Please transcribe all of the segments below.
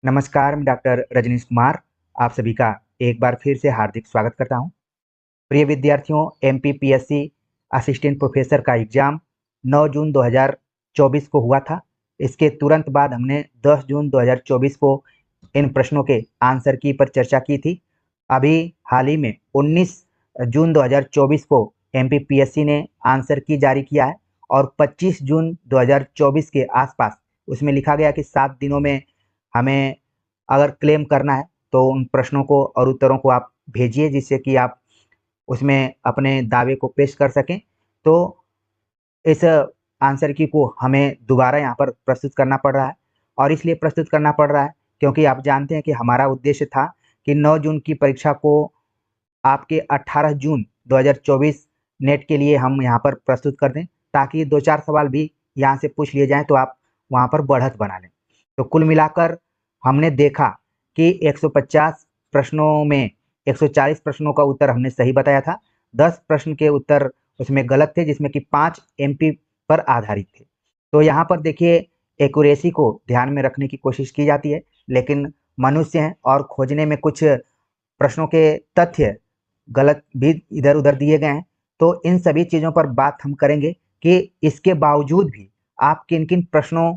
नमस्कार, मैं डॉक्टर रजनीश कुमार आप सभी का एक बार फिर से हार्दिक स्वागत करता हूं। प्रिय विद्यार्थियों, एमपीपीएससी असिस्टेंट प्रोफेसर का एग्जाम 9 जून 2024 को हुआ था। इसके तुरंत बाद हमने 10 जून 2024 को इन प्रश्नों के आंसर की पर चर्चा की थी। अभी हाल ही में 19 जून 2024 को एमपीपीएससी ने आंसर की जारी किया है और 25 जून 2024 के आसपास उसमें लिखा गया कि 7 दिनों में हमें अगर क्लेम करना है तो उन प्रश्नों को और उत्तरों को आप भेजिए, जिससे कि आप उसमें अपने दावे को पेश कर सकें। तो इस आंसर की को हमें दोबारा यहाँ पर प्रस्तुत करना पड़ रहा है और इसलिए प्रस्तुत करना पड़ रहा है क्योंकि आप जानते हैं कि हमारा उद्देश्य था कि 9 जून की परीक्षा को आपके 18 जून 2024 नेट के लिए हम यहाँ पर प्रस्तुत कर दें, ताकि 2-4 सवाल भी यहाँ से पूछ लिए जाएं तो आप वहाँ पर बढ़त बना लें। तो कुल मिलाकर हमने देखा कि 150 प्रश्नों में 140 प्रश्नों का उत्तर हमने सही बताया था। 10 प्रश्न के उत्तर उसमें गलत थे, जिसमें कि 5 एमपी पर आधारित थे। तो यहाँ पर देखिए, एक्यूरेसी को ध्यान में रखने की कोशिश की जाती है, लेकिन मनुष्य हैं और खोजने में कुछ प्रश्नों के तथ्य गलत भी इधर उधर दिए गए हैं। तो इन सभी चीज़ों पर बात हम करेंगे कि इसके बावजूद भी आप किन किन प्रश्नों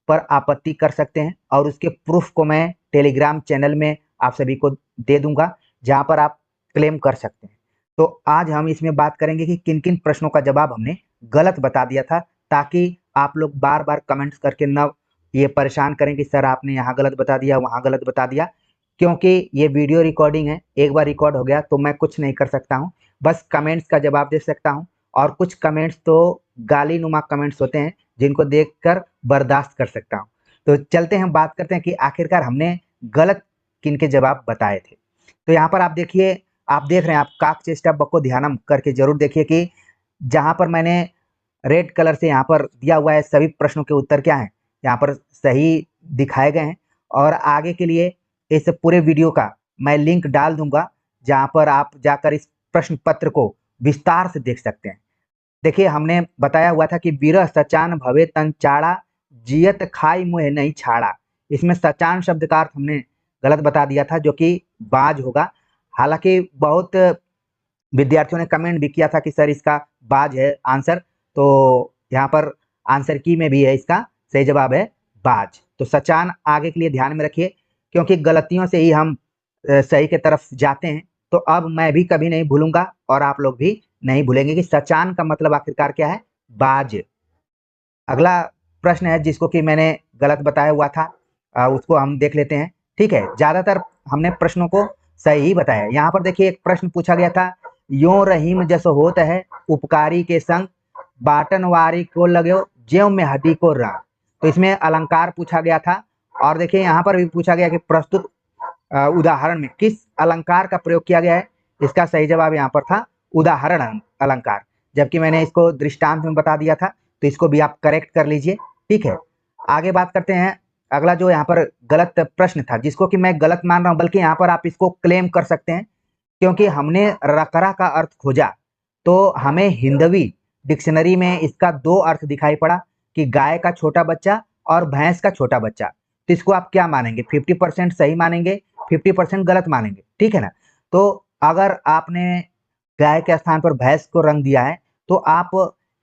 पर आपत्ति कर सकते हैं, और उसके प्रूफ को मैं टेलीग्राम चैनल में आप सभी को दे दूंगा, जहां पर आप क्लेम कर सकते हैं। तो आज हम इसमें बात करेंगे कि किन किन प्रश्नों का जवाब हमने गलत बता दिया था, ताकि आप लोग बार बार कमेंट्स करके न ये परेशान करें कि सर आपने यहाँ गलत बता दिया, वहाँ गलत बता दिया। क्योंकि ये वीडियो रिकॉर्डिंग है, एक बार रिकॉर्ड हो गया तो मैं कुछ नहीं कर सकता हूँ, बस कमेंट्स का जवाब दे सकता हूँ। और कुछ कमेंट्स तो गाली नुमा कमेंट्स होते हैं, जिनको देखकर बर्दाश्त कर सकता हूँ। तो चलते हैं, बात करते हैं कि आखिरकार हमने गलत किन के जवाब बताए थे। तो यहाँ पर आप देखिए, आप देख रहे हैं, आप काक चेष्टा बको ध्यानम करके जरूर देखिए कि जहाँ पर मैंने रेड कलर से यहाँ पर दिया हुआ है, सभी प्रश्नों के उत्तर क्या हैं यहाँ पर सही दिखाए गए हैं। और आगे के लिए इस पूरे वीडियो का मैं लिंक डाल दूंगा, जहाँ पर आप जाकर इस प्रश्न पत्र को विस्तार से देख सकते हैं। देखिए, हमने बताया हुआ था कि विरह सचान भवे तन चाड़ा, जियत खाई मुँह नहीं छाड़ा। इसमें सचान शब्द का अर्थ हमने गलत बता दिया था, जो कि बाज होगा। हालांकि बहुत विद्यार्थियों ने कमेंट भी किया था कि सर इसका बाज है आंसर, तो यहाँ पर आंसर की में भी है, इसका सही जवाब है बाज। तो सचान आगे के लिए ध्यान में रखिए, क्योंकि गलतियों से ही हम सही के तरफ जाते हैं। तो अब मैं भी कभी नहीं भूलूंगा और आप लोग भी नहीं भूलेंगे कि सचान का मतलब आखिरकार क्या है, बाज। अगला प्रश्न है जिसको कि मैंने गलत बताया हुआ था, उसको हम देख लेते हैं। ठीक है, ज्यादातर हमने प्रश्नों को सही ही बताया। यहाँ पर देखिए, एक प्रश्न पूछा गया था, यो रहीम जस होत है उपकारी के संग, बाटन वारी को लगे ज्यों में हड्डी को रंग। तो इसमें अलंकार पूछा गया था। और देखिए, यहाँ पर भी पूछा गया कि प्रस्तुत उदाहरण में किस अलंकार का प्रयोग किया गया है। इसका सही जवाब यहाँ पर था उदाहरण अलंकार, जबकि मैंने इसको दृष्टांत में बता दिया था। तो इसको भी आप करेक्ट कर लीजिए। ठीक है, आगे बात करते हैं। अगला जो यहाँ पर गलत प्रश्न था, जिसको कि मैं गलत मान रहा हूँ, बल्कि यहाँ पर आप इसको क्लेम कर सकते हैं, क्योंकि हमने रकरा का अर्थ खोजा तो हमें हिंदवी डिक्शनरी में इसका दो अर्थ दिखाई पड़ा, कि गाय का छोटा बच्चा और भैंस का छोटा बच्चा। तो इसको आप क्या मानेंगे, 50% सही मानेंगे, 50% गलत मानेंगे, ठीक है ना। तो अगर आपने गाय के स्थान पर भैंस को रंग दिया है, तो आप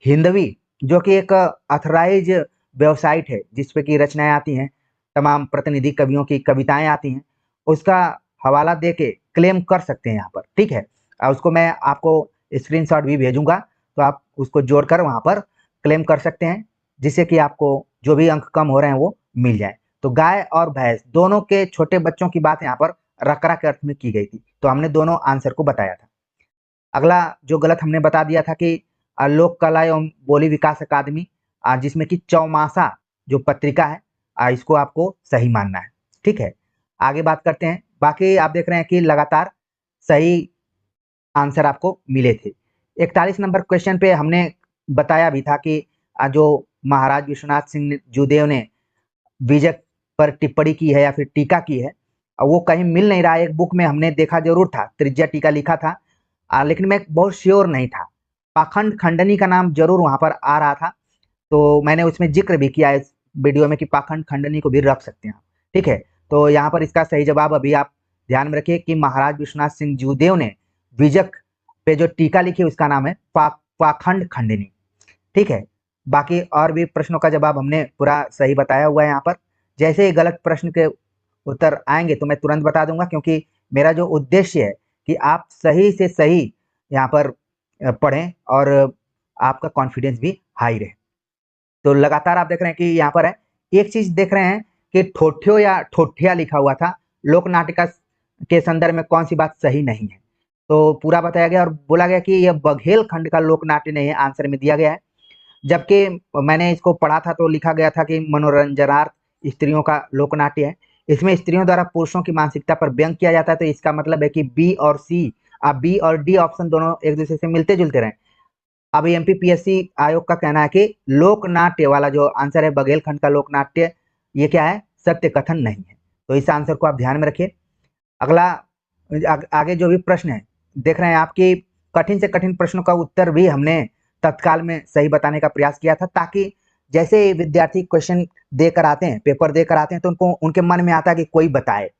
हिंदवी, जो कि एक अथराइज वेबसाइट है जिसपे की रचनाएं आती हैं, तमाम प्रतिनिधि कवियों की कविताएं आती हैं, उसका हवाला दे के क्लेम कर सकते हैं यहाँ पर। ठीक है, और उसको मैं आपको स्क्रीनशॉट भी भेजूंगा, तो आप उसको जोड़कर वहां पर क्लेम कर सकते हैं, जिससे कि आपको जो भी अंक कम हो रहे हैं वो मिल जाए। तो गाय और भैंस दोनों के छोटे बच्चों की बात यहाँ पर रकरा के अर्थ में की गई थी, तो हमने दोनों आंसर को बताया था। अगला जो गलत हमने बता दिया था कि लोक कला एवं बोली विकास अकादमी, जिसमें कि चौमासा जो पत्रिका है, इसको आपको सही मानना है। ठीक है, आगे बात करते हैं। बाकी आप देख रहे हैं कि लगातार सही आंसर आपको मिले थे। 41 नंबर क्वेश्चन पे हमने बताया भी था कि जो महाराज विश्वनाथ सिंह जूदेव ने बीजक पर टिप्पणी की है या फिर टीका की है, वो कहीं मिल नहीं रहा है। एक बुक में हमने देखा जरूर था, त्रिज्या टीका लिखा था, लेकिन मैं बहुत श्योर नहीं था। पाखंड खंडनी का नाम जरूर वहां पर आ रहा था, तो मैंने उसमें जिक्र भी किया इस वीडियो में कि पाखंड खंडनी को भी रख सकते हैं। ठीक है, तो यहाँ पर इसका सही जवाब अभी आप ध्यान में रखिए कि महाराज विश्वनाथ सिंह जूदेव ने विजक पे जो टीका लिखी उसका नाम है पाखंड खंडिनी। ठीक है, बाकी और भी प्रश्नों का जवाब हमने पूरा सही बताया हुआ है यहाँ पर। जैसे ही गलत प्रश्न के उत्तर आएंगे तो मैं तुरंत बता दूंगा, क्योंकि मेरा जो उद्देश्य है कि आप सही से सही यहाँ पर पढ़ें और आपका कॉन्फिडेंस भी हाई रहे। तो लगातार आप देख रहे हैं कि यहाँ पर है, एक चीज देख रहे हैं कि ठोठ्यो या ठोठिया लिखा हुआ था, लोक नाटिका के संदर्भ में कौन सी बात सही नहीं है। तो पूरा बताया गया और बोला गया कि यह बघेल खंड का लोक नाट्य नहीं है, आंसर में दिया गया है। जबकि मैंने इसको पढ़ा था तो लिखा गया था कि मनोरंजनार्थ स्त्रियों का लोक नाट्य है, इसमें स्त्रियों द्वारा पुरुषों की मानसिकता पर व्यंग किया जाता है। तो इसका मतलब है कि बी और सी, अब बी और डी ऑप्शन दोनों एक दूसरे से मिलते जुलते रहे। अब एमपीपीएससी आयोग का कहना है कि लोक नाट्य वाला जो आंसर है बघेल खंड का लोक नाट्य, ये क्या है, सत्य कथन नहीं है। तो इस आंसर को आप ध्यान में रखिए। अगला आगे जो भी प्रश्न है देख रहे हैं आपकी कठिन से कठिन प्रश्नों का उत्तर भी हमने तत्काल में सही बताने का प्रयास किया था, ताकि जैसे विद्यार्थी क्वेश्चन देकर आते हैं, पेपर देकर आते हैं, तो उनको उनके मन में आता है कि कोई बताए।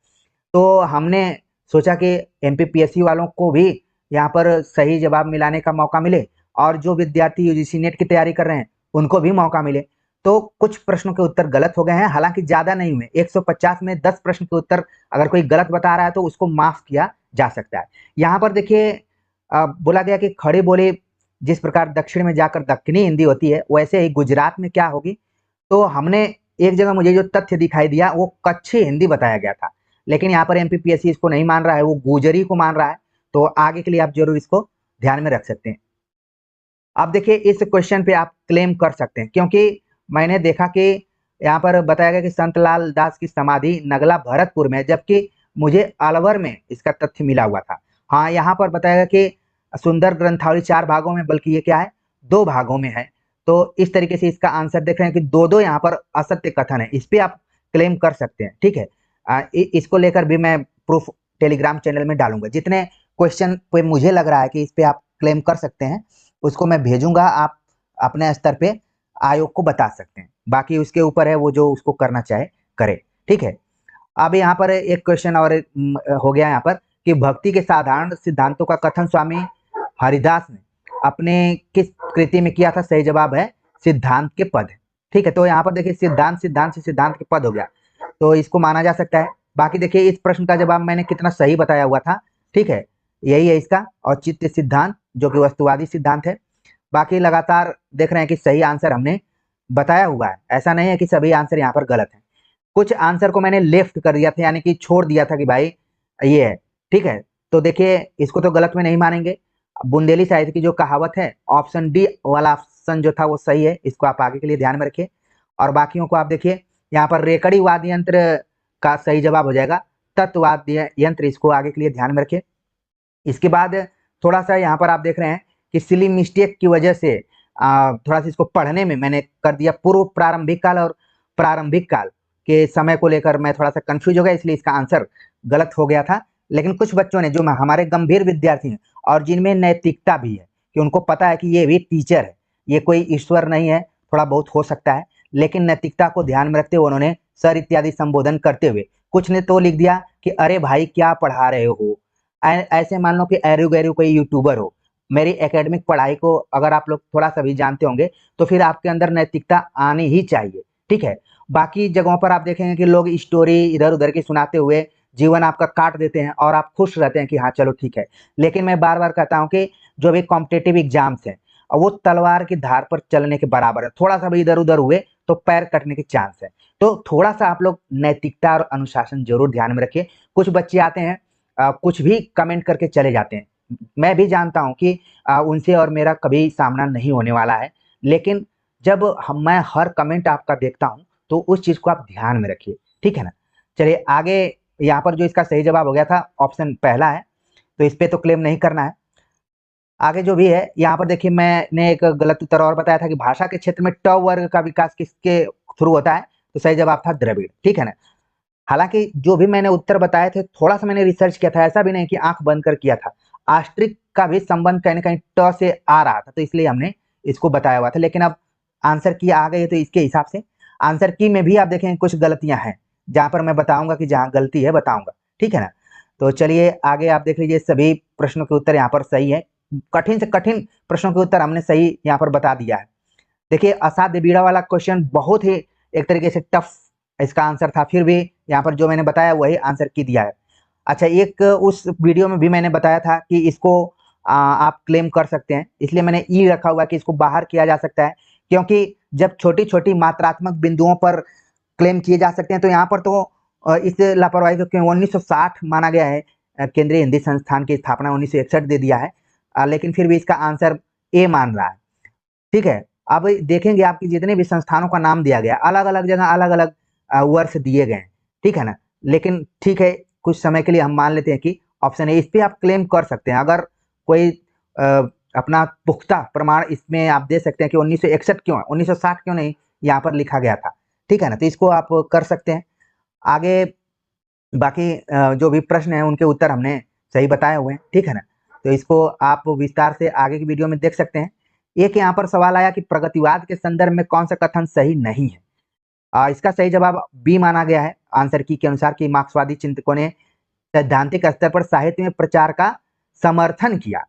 तो हमने सोचा कि एमपीपीएससी वालों को भी यहाँ पर सही जवाब मिलाने का मौका मिले और जो विद्यार्थी यूजीसी नेट की तैयारी कर रहे हैं उनको भी मौका मिले। तो कुछ प्रश्नों के उत्तर गलत हो गए हैं, हालांकि ज्यादा नहीं हुए। 150 में 10 प्रश्न के उत्तर अगर कोई गलत बता रहा है तो उसको माफ किया जा सकता है। यहाँ पर देखिए बोला गया कि खड़ी बोली जिस प्रकार दक्षिण में जाकर दक्षिणी हिंदी होती है, वैसे ही गुजरात में क्या होगी। तो हमने एक जगह मुझे जो तथ्य दिखाई दिया वो कच्छी हिंदी बताया गया था, लेकिन यहाँ पर एमपीपीएससी इसको नहीं मान रहा है, वो गुजरी को मान रहा है। तो आगे के लिए आप जरूर इसको ध्यान में रख सकते हैं। अब देखिए इस क्वेश्चन पे आप क्लेम कर सकते हैं, क्योंकि मैंने देखा कि यहाँ पर बताया गया कि संतलाल दास की समाधि नगला भरतपुर में, जबकि मुझे अलवर में इसका तथ्य मिला हुआ था। हाँ, यहाँ पर बताया गया कि सुंदर ग्रंथावली 4 भागों में, बल्कि ये क्या है 2 भागों में है। तो इस तरीके से इसका आंसर देख रहे हैं कि दो यहाँ पर असत्य कथन है, इस पे आप क्लेम कर सकते हैं। ठीक है, इसको लेकर भी मैं प्रूफ टेलीग्राम चैनल में डालूंगा। जितने क्वेश्चन पे मुझे लग रहा है कि इस पे आप क्लेम कर सकते हैं उसको मैं भेजूंगा, आप अपने स्तर पे आयोग को बता सकते हैं। बाकी उसके ऊपर है, वो जो उसको करना चाहे करे। ठीक है, अब यहाँ पर एक क्वेश्चन और हो गया यहाँ पर कि भक्ति के साधारण सिद्धांतों का कथन स्वामी हरिदास ने अपने किस कृति में किया था। सही जवाब है सिद्धांत के पद। ठीक है, तो यहाँ पर देखिए सिद्धांत सिद्धांत से सिद्धांत के पद हो गया, तो इसको माना जा सकता है। बाकी देखिए इस प्रश्न का जवाब मैंने कितना सही बताया हुआ था। ठीक है, यही है इसका औचित्य सिद्धांत, जो कि वस्तुवादी सिद्धांत है। बाकी लगातार देख रहे हैं कि सही आंसर हमने बताया हुआ है, ऐसा नहीं है कि सभी आंसर यहाँ पर गलत है। कुछ आंसर को मैंने लेफ्ट कर दिया था, यानी कि छोड़ दिया था कि भाई ये है। ठीक है, तो देखिए इसको तो गलत में नहीं मानेंगे। बुंदेली साहित्य की जो कहावत है, ऑप्शन डी वाला ऑप्शन जो था वो सही है, इसको आप आगे के लिए ध्यान में रखिए। और बाकियों को आप देखिए, यहाँ पर रेकड़ी वाद्य यंत्र का सही जवाब हो जाएगा तत्वाद्य यंत्र, इसको आगे के लिए ध्यान में रखिए। इसके बाद थोड़ा सा यहाँ पर आप देख रहे हैं कि सिली मिस्टेक की वजह से थोड़ा सा इसको पढ़ने में मैंने कर दिया पूर्व प्रारंभिक काल और प्रारंभिक काल के समय को लेकर मैं थोड़ा सा कंफ्यूज हो गया, इसलिए इसका आंसर गलत हो गया था। लेकिन कुछ बच्चों ने, जो हमारे गंभीर विद्यार्थी हैं और जिनमें नैतिकता भी है, कि उनको पता है कि ये भी टीचर है, ये कोई ईश्वर नहीं है, थोड़ा बहुत हो सकता है, लेकिन नैतिकता को ध्यान में रखते हुए उन्होंने सर इत्यादि संबोधन करते हुए कुछ ने तो लिख दिया कि अरे भाई क्या पढ़ा रहे हो। ऐसे मान लो कि एरू गैरू कोई यूट्यूबर हो, मेरी एकेडमिक पढ़ाई को अगर आप लोग थोड़ा सा भी जानते होंगे तो फिर आपके अंदर नैतिकता आनी ही चाहिए। ठीक है, बाकी जगहों पर आप देखेंगे कि लोग स्टोरी इधर उधर की सुनाते हुए जीवन आपका काट देते हैं और आप खुश रहते हैं कि हाँ चलो ठीक है। लेकिन मैं बार बार कहता हूँ कि जो भी कॉम्पिटेटिव एग्जाम्स हैं वो तलवार की धार पर चलने के बराबर है, थोड़ा सा भी इधर उधर हुए तो पैर कटने के चांस है। तो थोड़ा सा आप लोग नैतिकता और अनुशासन जरूर ध्यान में रखिए। कुछ बच्चे आते हैं कुछ भी कमेंट करके चले जाते हैं, मैं भी जानता हूं कि उनसे और मेरा कभी सामना नहीं होने वाला है, लेकिन जब मैं हर कमेंट आपका देखता हूं तो उस चीज को आप ध्यान में रखिए। ठीक है ना, चलिए आगे। यहाँ पर जो इसका सही जवाब हो गया था ऑप्शन पहला है, तो इस पे तो क्लेम नहीं करना है। आगे जो भी है यहाँ पर देखिए, मैंने एक गलत उत्तर और बताया था कि भाषा के क्षेत्र में ट वर्ग का विकास किसके थ्रू होता है, तो सही जवाब था द्रविड़। ठीक है ना, हालांकि जो भी मैंने उत्तर बताए थे थोड़ा सा मैंने रिसर्च किया था, ऐसा भी नहीं कि आंख बंद कर किया था। आस्ट्रिक का भी संबंध कहीं ना कहीं ट से आ रहा था, तो इसलिए हमने इसको बताया हुआ था। लेकिन अब आंसर की आ गई है तो इसके हिसाब से आंसर की में भी आप देखें कुछ गलतियां हैं, जहाँ पर मैं बताऊंगा कि जहाँ गलती है बताऊंगा, ठीक है ना। तो चलिए आगे आप देख लीजिए, सभी प्रश्नों के उत्तर यहाँ पर सही है। कठिन से कठिन प्रश्नों के उत्तर हमने सही यहाँ पर बता दिया है। देखिए असाध्य बीड़ा वाला क्वेश्चन बहुत ही एक तरीके से टफ इसका आंसर था, फिर भी यहाँ पर जो मैंने बताया वही आंसर की दिया है। अच्छा, एक उस वीडियो में भी मैंने बताया था कि इसको आप क्लेम कर सकते हैं, इसलिए मैंने ई रखा हुआ कि इसको बाहर किया जा सकता है, क्योंकि जब छोटी छोटी मात्रात्मक बिंदुओं पर क्लेम किए जा सकते हैं तो यहाँ पर तो इस लापरवाही को क्यों 1960 माना गया है, केंद्रीय हिंदी संस्थान की स्थापना 1961 दे दिया है, लेकिन फिर भी इसका आंसर ए मान रहा है, ठीक है। अब देखेंगे आपकी जितने भी संस्थानों का नाम दिया गया, अलग अलग जगह अलग अलग वर्ष दिए गए, ठीक है ना। लेकिन ठीक है, कुछ समय के लिए हम मान लेते हैं कि ऑप्शन ए, इस पे आप क्लेम कर सकते हैं। अगर कोई अपना पुख्ता प्रमाण इसमें आप दे सकते हैं कि 1961 क्यों, 1960 क्यों नहीं यहाँ पर लिखा गया था, ठीक है ना, तो इसको आप कर सकते हैं। आगे बाकी जो भी प्रश्न है उनके उत्तर हमने सही बताए हुए हैं, ठीक है ना। तो इसको आप विस्तार से आगे की वीडियो में देख सकते हैं। एक यहाँ पर सवाल आया कि प्रगतिवाद के संदर्भ में कौन सा कथन सही नहीं है। इसका सही जवाब बी माना गया है आंसर की के अनुसार कि मार्क्सवादी चिंतकों ने सैद्धांतिक स्तर पर साहित्य में प्रचार का समर्थन किया,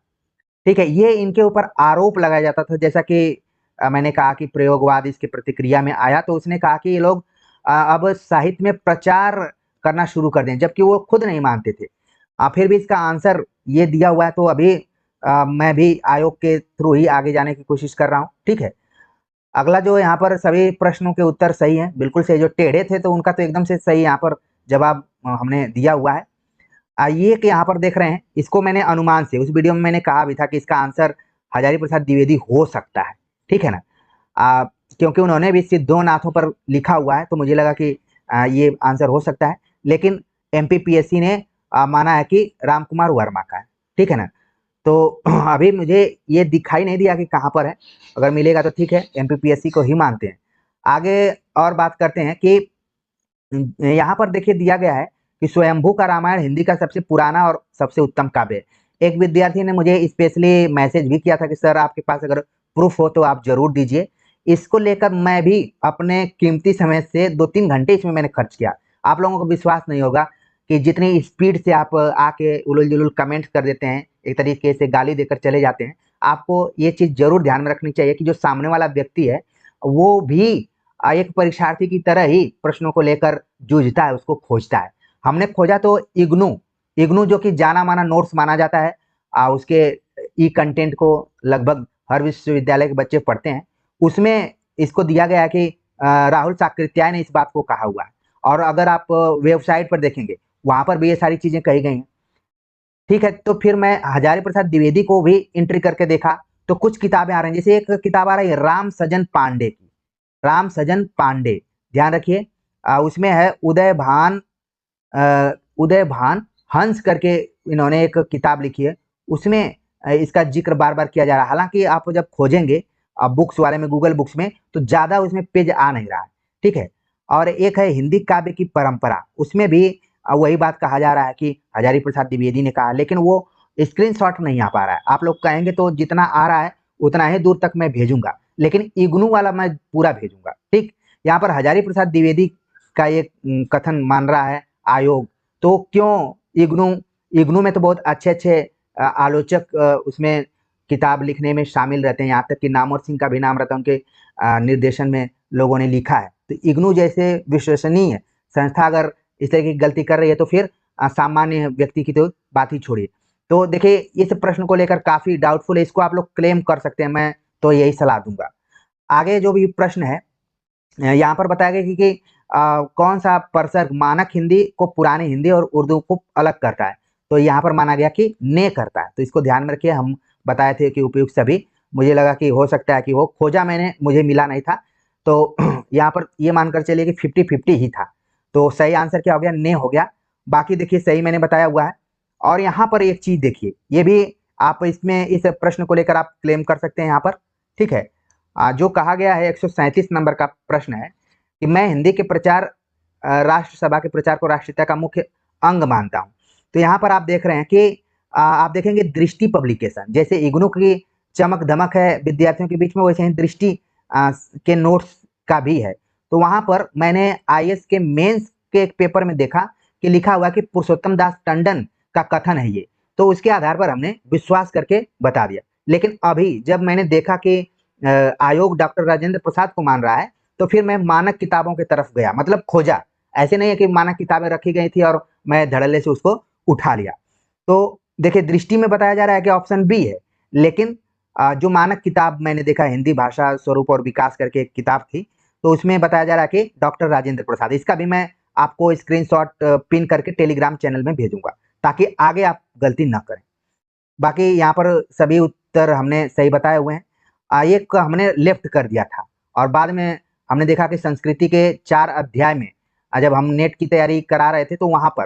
ठीक है। ये इनके ऊपर आरोप लगाया जाता था, जैसा कि मैंने कहा कि प्रयोगवाद इसके प्रतिक्रिया में आया, तो उसने कहा कि ये लोग अब साहित्य में प्रचार करना शुरू कर दें, जबकि वो खुद नहीं मानते थे। फिर भी इसका आंसर ये दिया हुआ है, तो अभी मैं भी आयोग के थ्रू ही आगे जाने की कोशिश कर रहा हूँ, ठीक है। अगला जो यहाँ पर सभी प्रश्नों के उत्तर सही हैं, बिल्कुल सही। जो टेढ़े थे तो उनका तो एकदम से सही यहाँ पर जवाब हमने दिया हुआ है। ये कि यहाँ पर देख रहे हैं, इसको मैंने अनुमान से, उस वीडियो में मैंने कहा भी था कि इसका आंसर हजारी प्रसाद द्विवेदी हो सकता है, ठीक है ना। क्योंकि उन्होंने भी सिद्धोनाथों पर लिखा हुआ है, तो मुझे लगा कि ये आंसर हो सकता है। लेकिन एमपीपीएससी ने माना है कि राम कुमार वर्मा का है, ठीक है ना। तो अभी मुझे ये दिखाई नहीं दिया कि कहाँ पर है, अगर मिलेगा तो ठीक है, एमपीपीएससी को ही मानते हैं। आगे और बात करते हैं कि यहाँ पर देखिए दिया गया है कि स्वयंभू का रामायण हिंदी का सबसे पुराना और सबसे उत्तम काव्य है। एक विद्यार्थी ने मुझे स्पेशली मैसेज भी किया था कि सर आपके पास अगर प्रूफ हो तो आप जरूर दीजिए। इसको लेकर मैं भी अपने कीमती समय से 2-3 घंटे इसमें मैंने खर्च किया। आप लोगों को विश्वास नहीं होगा कि जितनी स्पीड से आप आके उलझ जुलझुल कमेंट्स कर देते हैं, एक तरीके से गाली देकर चले जाते हैं। आपको ये चीज जरूर ध्यान में रखनी चाहिए कि जो सामने वाला व्यक्ति है वो भी एक परीक्षार्थी की तरह ही प्रश्नों को लेकर जूझता है, उसको खोजता है। हमने खोजा तो इग्नू इग्नू जो कि जाना माना नोट्स माना जाता है, उसके ई कंटेंट को लगभग हर विश्वविद्यालय के बच्चे पढ़ते हैं, उसमें इसको दिया गया है कि राहुल साकृत्याय ने इस बात को कहा हुआ है। और अगर आप वेबसाइट पर देखेंगे वहां पर भी ये सारी चीजें कही गई हैं, ठीक है। तो फिर मैं हजारी प्रसाद द्विवेदी को भी एंट्री करके देखा, तो कुछ किताबें आ रही हैं, जैसे एक किताब आ रही है राम सजन पांडे की, राम सजन पांडे, ध्यान रखिए। उसमें है उदय भान हंस करके इन्होंने एक किताब लिखी है, उसमें इसका जिक्र बार बार किया जा रहा है। हालांकि आप जब खोजेंगे बुक्स वाले में, गूगल बुक्स में, तो ज्यादा उसमें पेज आ नहीं रहा है, ठीक है। और एक है हिंदी काव्य की परंपरा, उसमें भी वही बात कहा जा रहा है कि हजारी प्रसाद द्विवेदी ने कहा, लेकिन वो स्क्रीनशॉट नहीं आ पा रहा है। आप लोग कहेंगे तो जितना आ रहा है उतना ही दूर तक मैं भेजूंगा, लेकिन इग्नू वाला मैं पूरा भेजूंगा, ठीक। यहाँ पर हजारी प्रसाद द्विवेदी का ये कथन मान रहा है आयोग, तो क्यों इग्नू इग्नू में तो बहुत अच्छे अच्छे आलोचक उसमें किताब लिखने में शामिल रहते हैं, यहाँ तक कि नामवर सिंह का भी नाम रहता है उनके निर्देशन में, लोगों ने लिखा है। तो इग्नू जैसे विश्वसनीय संस्था अगर इस तरह की गलती कर रही है तो फिर सामान्य व्यक्ति की तो बात ही छोड़िए। तो देखिए इस प्रश्न को लेकर काफी डाउटफुल है, इसको आप लोग क्लेम कर सकते हैं, मैं तो यही सलाह दूंगा। आगे जो भी प्रश्न है यहाँ पर बताया गया कि कौन सा परसर्ग मानक हिंदी को पुरानी हिंदी और उर्दू को अलग करता है, तो यहाँ पर माना गया कि ने करता है। तो इसको ध्यान में रखिए, हम बताए थे कि उपयुक्त सभी, मुझे लगा कि हो सकता है कि वो खोजा मैंने, मुझे मिला नहीं था, तो यहाँ पर ये मानकर चलिए कि 50-50 ही था। तो सही आंसर क्या हो गया, ने हो गया। बाकी देखिए सही मैंने बताया हुआ है। और यहाँ पर एक चीज देखिए, ये भी आप इसमें इस प्रश्न को लेकर आप क्लेम कर सकते हैं यहाँ पर, ठीक है। जो कहा गया है 137 नंबर का प्रश्न है कि मैं हिंदी के प्रचार राष्ट्रसभा के प्रचार को राष्ट्रीयता का मुख्य अंग मानता हूं। तो यहाँ पर आप देख रहे हैं कि आप देखेंगे दृष्टि पब्लिकेशन, जैसे इग्नू की चमक धमक है विद्यार्थियों के बीच में, वैसे ही दृष्टि के नोट्स का भी है। तो वहां पर मैंने आईएएस के मेंस के एक पेपर में देखा कि लिखा हुआ कि पुरुषोत्तम दास टंडन का कथन है ये, तो उसके आधार पर हमने विश्वास करके बता दिया। लेकिन अभी जब मैंने देखा कि आयोग डॉक्टर राजेंद्र प्रसाद को मान रहा है, तो फिर मैं मानक किताबों की तरफ गया, मतलब खोजा। ऐसे नहीं है कि मानक किताबें रखी गई थी और मैं धड़ल्ले से उसको उठा लिया। तो देखिए, दृष्टि में बताया जा रहा है कि ऑप्शन बी है, लेकिन जो मानक किताब मैंने देखा, हिंदी भाषा स्वरूप और विकास करके एक किताब थी, तो उसमें बताया जा रहा है कि डॉक्टर राजेंद्र प्रसाद। इसका भी मैं आपको स्क्रीनशॉट पिन करके टेलीग्राम चैनल में भेजूंगा, ताकि आगे आप गलती ना करें। बाकी यहाँ पर सभी उत्तर हमने सही बताए हुए हैं। एक को हमने लेफ्ट कर दिया था, और बाद में हमने देखा कि संस्कृति के 4 अध्याय में, जब हम नेट की तैयारी करा रहे थे, तो वहां पर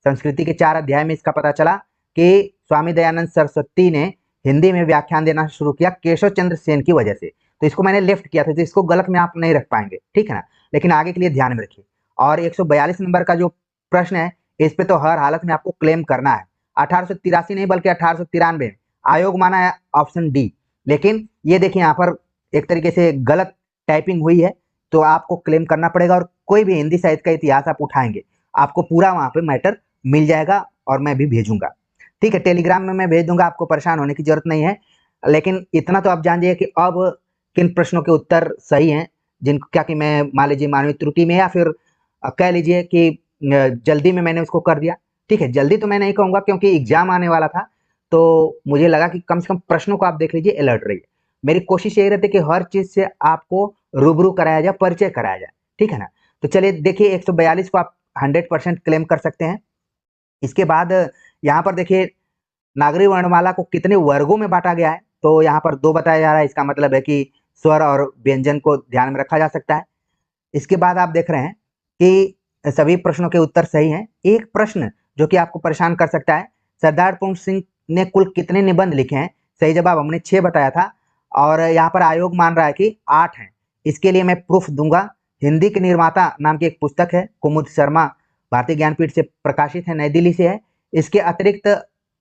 संस्कृति के 4 अध्याय में इसका पता चला कि स्वामी दयानंद सरस्वती ने हिंदी में व्याख्यान देना शुरू किया केशव चंद्र सेन की वजह से। तो इसको मैंने लेफ्ट किया था, तो इसको गलत में आप नहीं रख पाएंगे, ठीक है ना। लेकिन आगे के लिए ध्यान में रखिए। और 142 नंबर का जो प्रश्न है, इस पे तो हर हालत में आपको क्लेम करना है। 1883 नहीं बल्कि 1893 आयोग माना है ऑप्शन डी। लेकिन ये देखिए, यहाँ पर एक तरीके से गलत टाइपिंग हुई है, तो आपको क्लेम करना पड़ेगा। और कोई भी हिंदी साहित्य का इतिहास आप उठाएंगे, आपको पूरा वहां पे मैटर मिल जाएगा, और मैं भी भेजूंगा, ठीक है। टेलीग्राम में मैं भेज दूंगा, आपको परेशान होने की जरूरत नहीं है। लेकिन इतना तो आप जान जाइए कि अब किन प्रश्नों के उत्तर सही हैं, जिनको क्या कि मैं मान लीजिए मानवीय त्रुटि में, या फिर कह लीजिए कि जल्दी में मैंने उसको कर दिया, ठीक है। जल्दी तो मैं नहीं कहूंगा, क्योंकि एग्जाम आने वाला था, तो मुझे लगा कि कम से कम प्रश्नों को आप देख लीजिए, अलर्ट रहिए। मेरी कोशिश यही रहती है कि हर चीज से आपको रूबरू कराया जाए, परिचय कराया जाए, ठीक है ना। तो चलिए देखिए, 142 को आप 100% क्लेम कर सकते हैं। इसके बाद यहाँ पर देखिए, नागरी वर्णमाला को कितने वर्गों में बांटा गया है, तो यहाँ पर 2 बताया जा रहा है। इसका मतलब है कि स्वर और व्यंजन को ध्यान में रखा जा सकता है। इसके बाद आप देख रहे हैं कि सभी प्रश्नों के उत्तर सही हैं। एक प्रश्न जो कि आपको परेशान कर सकता है, सरदार पूर्ण सिंह ने कुल कितने निबंध लिखे हैं? सही जवाब हमने 6 बताया था, और यहाँ पर आयोग मान रहा है कि 8 हैं। इसके लिए मैं प्रूफ दूंगा। हिंदी के निर्माता नाम की एक पुस्तक है, कुमुद शर्मा, भारतीय ज्ञानपीठ से प्रकाशित है, नई दिल्ली से है। इसके अतिरिक्त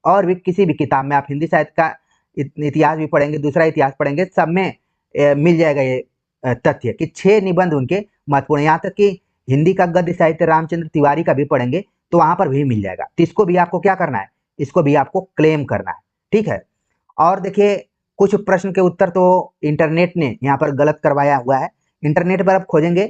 और भी किसी भी किताब में आप हिंदी साहित्य का इतिहास भी पढ़ेंगे, दूसरा इतिहास पढ़ेंगे, सब में मिल जाएगा ये तथ्य कि 6 निबंध उनके महत्वपूर्ण। यहाँ तक कि हिंदी का गद्य साहित्य रामचंद्र तिवारी का भी पढ़ेंगे, तो वहां पर भी मिल जाएगा। तो इसको भी आपको क्या करना है, इसको भी आपको क्लेम करना है, ठीक है। और देखिए, कुछ प्रश्न के उत्तर तो इंटरनेट ने यहाँ पर गलत करवाया हुआ है। इंटरनेट पर आप खोजेंगे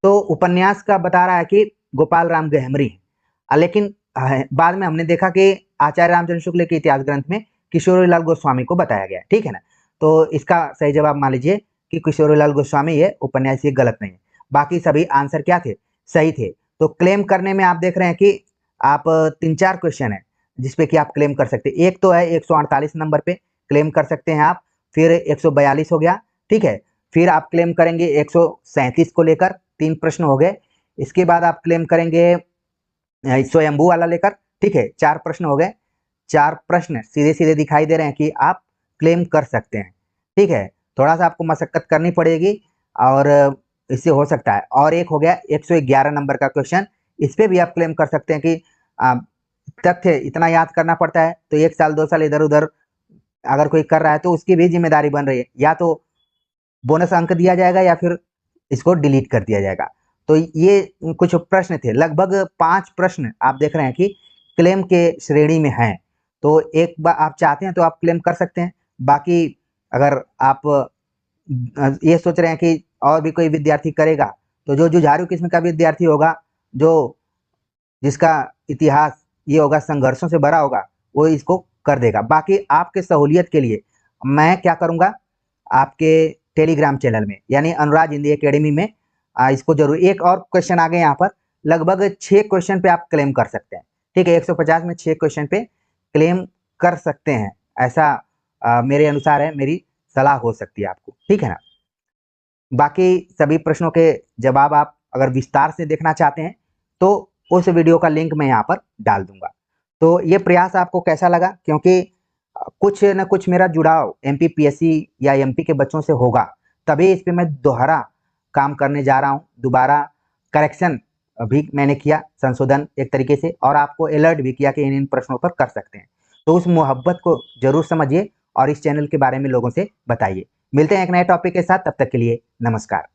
तो उपन्यास का बता रहा है कि गोपाल राम गहमरी है, लेकिन बाद में हमने देखा कि आचार्य रामचंद्र शुक्ल के इतिहास ग्रंथ में किशोरीलाल गोस्वामी को बताया गया, ठीक है ना। तो इसका सही जवाब मान लीजिए कि किशोरीलाल गोस्वामी, ये उपन्यास ये गलत नहीं है। बाकी सभी आंसर क्या थे, सही थे। तो क्लेम करने में आप देख रहे हैं कि आप 3-4 क्वेश्चन है जिसपे कि आप क्लेम कर सकते हैं। एक तो है 148 नंबर पे क्लेम कर सकते हैं आप, फिर 142 हो गया, ठीक है। फिर आप क्लेम करेंगे 137 को लेकर, 3 प्रश्न हो गए। इसके बाद आप क्लेम करेंगे स्वयंभू वाला लेकर, ठीक है, 4 प्रश्न हो गए। 4 प्रश्न सीधे सीधे दिखाई दे रहे हैं कि आप क्लेम कर सकते हैं, ठीक है। थोड़ा सा आपको मशक्कत करनी पड़ेगी, और इससे हो सकता है। और एक हो गया 111 नंबर का क्वेश्चन, इस पे भी आप क्लेम कर सकते हैं कि तथ्य इतना याद करना पड़ता है, तो 1 साल 2 साल इधर उधर अगर कोई कर रहा है तो उसकी भी जिम्मेदारी बन रही है, या तो बोनस अंक दिया जाएगा या फिर इसको डिलीट कर दिया जाएगा। तो ये कुछ प्रश्न थे, लगभग 5 प्रश्न आप देख रहे हैं कि क्लेम के श्रेणी में हैं। तो एक बार आप चाहते हैं तो आप क्लेम कर सकते हैं। बाकी अगर आप ये सोच रहे हैं कि और भी कोई विद्यार्थी करेगा, तो जो जुझारू किस्म का विद्यार्थी होगा, जो जिसका इतिहास ये होगा संघर्षों से भरा होगा, वो इसको कर देगा। बाकी आपके सहूलियत के लिए मैं क्या करूंगा, आपके टेलीग्राम चैनल में यानी अनुराज हिंदी एकेडमी में इसको जरूर। एक और क्वेश्चन आ गए यहाँ पर, लगभग 6 क्वेश्चन पे आप क्लेम कर सकते हैं, ठीक है। 150 में 6 क्वेश्चन पे क्लेम कर सकते हैं, ऐसा मेरे अनुसार है, मेरी सलाह हो सकती है आपको, ठीक है ना। बाकी सभी प्रश्नों के जवाब आप अगर विस्तार से देखना चाहते हैं, तो उस वीडियो का लिंक मैं यहाँ पर डाल दूंगा। तो ये प्रयास आपको कैसा लगा, क्योंकि कुछ न कुछ मेरा जुड़ाव एमपीपीएससी या एमपी के बच्चों से होगा, तभी इस पे मैं दोहरा काम करने जा रहा हूँ। दोबारा करेक्शन भी मैंने किया, संशोधन एक तरीके से, और आपको अलर्ट भी किया कि इन प्रश्नों पर कर सकते हैं। तो उस मोहब्बत को जरूर समझिए और इस चैनल के बारे में लोगों से बताइए। मिलते हैं एक नए टॉपिक के साथ, तब तक के लिए नमस्कार।